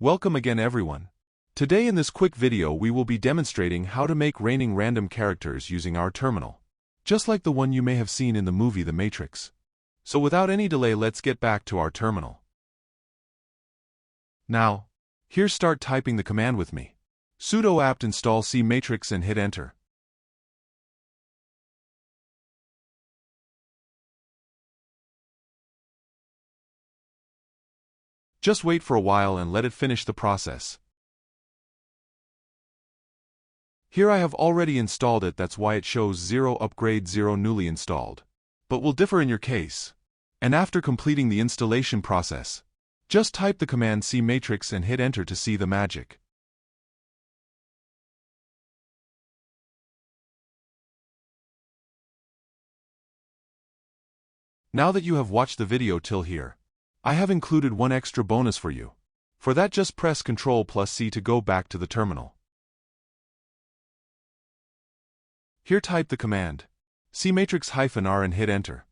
Welcome again everyone. Today in this quick video we will be demonstrating how to make raining random characters using our terminal. Just like the one you may have seen in the movie The Matrix. So without any delay let's get back to our terminal. Now, here start typing the command with me. Sudo apt install cmatrix and hit enter. Just wait for a while and let it finish the process. Here I have already installed it, that's why it shows 0 upgrade 0 newly installed. But will differ in your case. And after completing the installation process, just type the command cmatrix and hit enter to see the magic. Now that you have watched the video till here, I have included one extra bonus for you. For that just press Ctrl+C to go back to the terminal. Here type the command cmatrix-r and hit enter.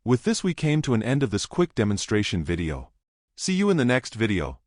With this we came to an end of this quick demonstration video. See you in the next video.